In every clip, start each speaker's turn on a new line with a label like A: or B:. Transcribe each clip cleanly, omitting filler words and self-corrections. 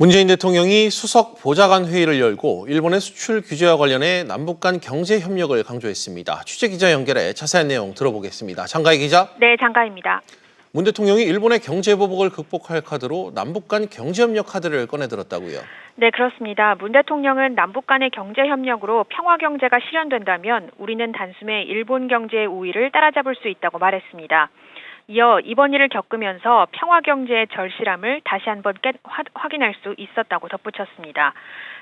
A: 문재인 대통령이 수석 보좌관 회의를 열고 일본의 수출 규제와 관련해 남북 간 경제 협력을 강조했습니다. 취재 기자 연결해 자세한 내용 들어보겠습니다. 장가희 기자.
B: 네, 장가희입니다.
A: 문 대통령이 일본의 경제 보복을 극복할 카드로 남북 간 경제 협력 카드를 꺼내들었다고요.
B: 네, 그렇습니다. 문 대통령은 남북 간의 경제 협력으로 평화 경제가 실현된다면 우리는 단숨에 일본 경제의 우위를 따라잡을 수 있다고 말했습니다. 이어 이번 일을 겪으면서 평화 경제의 절실함을 다시 한번 확인할 수 있었다고 덧붙였습니다.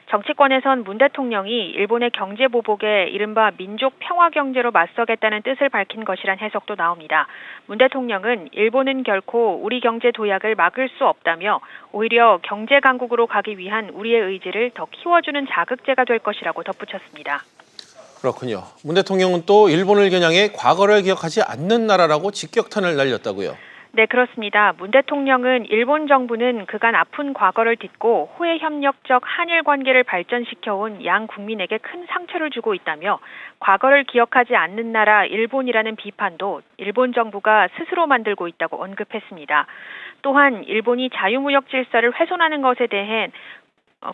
B: 정치권에선 문 대통령이 일본의 경제 보복에 이른바 민족 평화 경제로 맞서겠다는 뜻을 밝힌 것이란 해석도 나옵니다. 문 대통령은 일본은 결코 우리 경제 도약을 막을 수 없다며 오히려 경제 강국으로 가기 위한 우리의 의지를 더 키워주는 자극제가 될 것이라고 덧붙였습니다.
A: 그렇군요. 문 대통령은 또 일본을 겨냥해 과거를 기억하지 않는 나라라고 직격탄을 날렸다고요.
B: 네, 그렇습니다. 문 대통령은 일본 정부는 그간 아픈 과거를 딛고 호혜 협력적 한일 관계를 발전시켜온 양 국민에게 큰 상처를 주고 있다며 과거를 기억하지 않는 나라 일본이라는 비판도 일본 정부가 스스로 만들고 있다고 언급했습니다. 또한 일본이 자유무역 질서를 훼손하는 것에 대해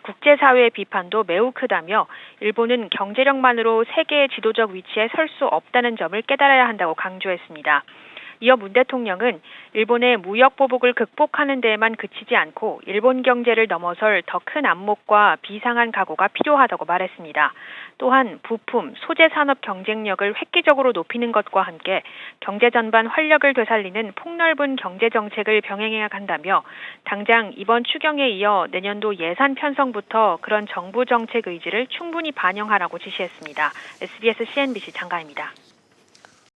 B: 국제사회의 비판도 매우 크다며 일본은 경제력만으로 세계의 지도적 위치에 설 수 없다는 점을 깨달아야 한다고 강조했습니다. 이어 문 대통령은 일본의 무역 보복을 극복하는 데에만 그치지 않고 일본 경제를 넘어설 더 큰 안목과 비상한 각오가 필요하다고 말했습니다. 또한 부품, 소재 산업 경쟁력을 획기적으로 높이는 것과 함께 경제 전반 활력을 되살리는 폭넓은 경제 정책을 병행해야 한다며 당장 이번 추경에 이어 내년도 예산 편성부터 그런 정부 정책 의지를 충분히 반영하라고 지시했습니다. SBS CNBC 장가희입니다.